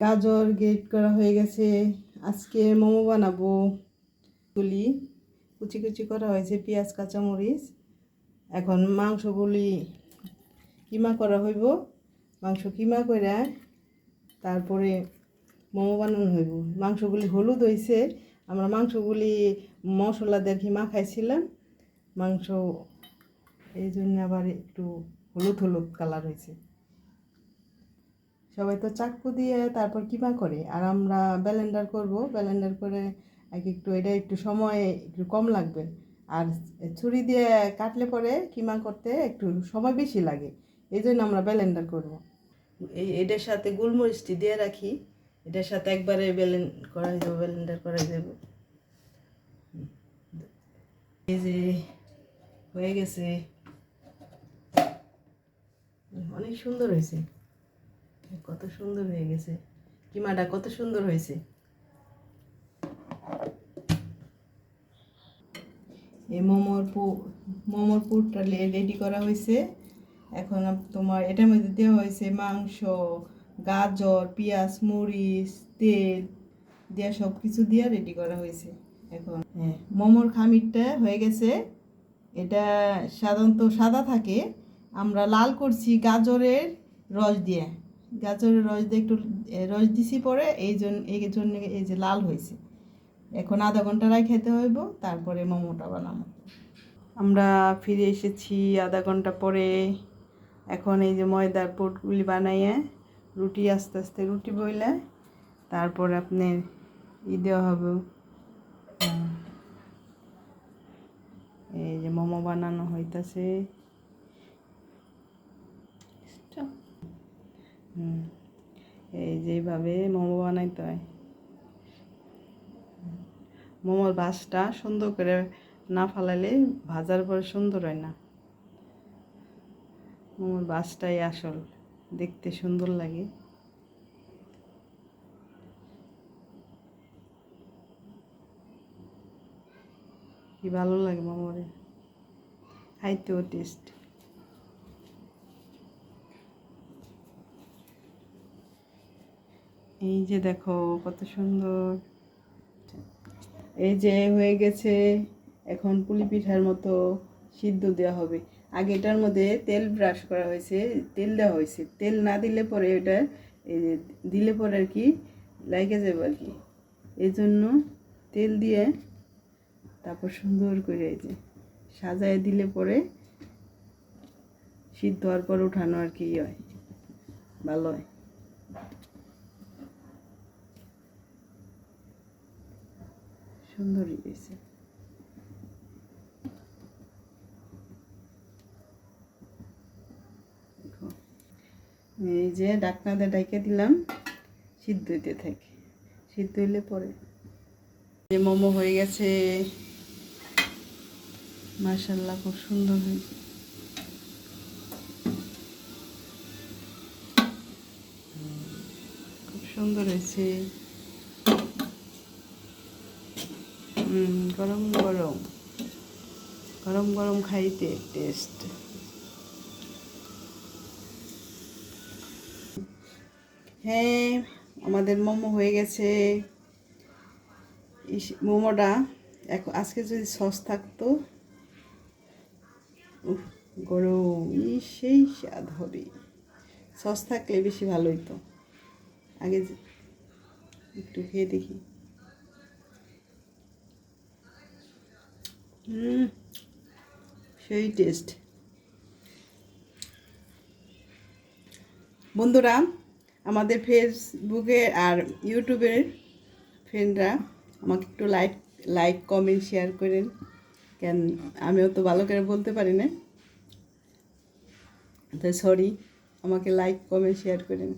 গাজর গ্রেট করা হয়ে গেছে। আজকে মোমো বানাবো। গুলি কুচি কুচি করা হয়েছে, পেঁয়াজ কাঁচামরিচ। এখন মাংসগুলি কিমা করা হইব। মাংস কিমা করে তারপরে মোমো বানানো হইব। মাংসগুলি হলুদ হয়েছে, আমরা মাংসগুলি মশলা দিয়ে মাখাইছিলাম। মাংস এই জন্য আবার একটু হলুদ হলুদ কালার হয়েছে। সবাই তো চাকু দিয়ে তারপর কিমা করে, আর আমরা ব্লেন্ডার করব। ব্লেন্ডার করে একটু এটা একটু সময় একটু কম লাগবে, আর ছুরি দিয়ে কাটলে পরে কিমা করতে একটু সময় বেশি লাগে। এই জন্য আমরা ব্লেন্ডার করব। এটার সাথে গোলমরিচটি দিয়ে রাখি, এটার সাথে একবারে করা যাবে, ব্লেন্ডার করা যাবে। এই যে হয়ে গেছে, অনেক সুন্দর হয়েছে। কত সুন্দর হয়ে গেছে কিমাটা, কত সুন্দর হয়েছে। এই মোমোর পুরটা রেডি করা হয়েছে। এখন তোমার এটার মধ্যে দেওয়া হয়েছে মাংস, গাজর, পেঁয়াজ, মরিচ, তেল দিয়ে সব কিছু দিয়ে রেডি করা হয়েছে। এখন মোমোর খামিরটা হয়ে গেছে। এটা সাধারণত সাদা থাকে, আমরা লাল করছি গাজরের রস দিয়ে। গাজরের রস দিয়ে একটু রস দিছি পরে এই জন্য এই যে লাল হয়েছে। এখন আধা ঘন্টা রাই খেতে হইব, তারপরে মোমোটা বানাবো। আমরা ফিরে এসেছি আধা ঘন্টা পরে। এখন এই যে ময়দার পুরগুলি বানাইয়ে রুটি আস্তে আস্তে রুটি বইলে তারপর আপনার দেওয়া হবে। এই যে মোমো বানানো হইতাছে। এই যেভাবে মোমো বানাইতে হয়। মোমোর বাসটা সুন্দর করে না ফালাইলে ভাজার পরে সুন্দর হয় না। মোমোর বাসটাই আসল, দেখতে সুন্দর লাগে। কি ভালো লাগে মোমোরে, খাইতেও টেস্ট। এই যে দেখো কত সুন্দর, এই যে হয়ে গেছে। এখন পুলি পিঠার মতো সিদ্ধ দেওয়া হবে। আগে এটার মধ্যে তেল ব্রাশ করা হয়েছে, তেল দেওয়া হয়েছে। তেল না দিলে পরে এটা এই যে দিলে পরে আর কি লাগে যাবে আর কি। এই জন্য তেল দিয়ে তারপর সুন্দর করে এই যে সাজায় দিলে পরে সিদ্ধ হওয়ার পর উঠানো আর কি হয়, ভালো হয়। সুন্দরই হয়েছে। এই যে ঢাকনা দিয়ে ঢাইকে দিলাম, সিদ্ধ হইতে থাকে। সিদ্ধ হইলে পরে যে মোমো হয়ে গেছে। মাশাআল্লাহ, খুব সুন্দর হয়েছে। খুব সুন্দর হয়েছে। গরম গরম গরম গরম খাইতে টেস্ট। হ্যাঁ, আমাদের মোমো হয়ে গেছে। মোমোটা আজকে যদি সস থাকতো, গরম সেই স্বাদ হবে। সস থাকলে বেশি ভালো হইতো। আগে একটু খেয়ে দেখি। সেই টেস্ট। বন্ধুরা, আমাদের ফেসবুকে আর ইউটিউবের ফ্রেন্ডরা আমাকে একটু লাইক কমেন্ট শেয়ার করেন। কেন আমিও তো ভালো করে বলতে পারি না, তো সরি, আমাকে লাইক কমেন্ট শেয়ার করেন।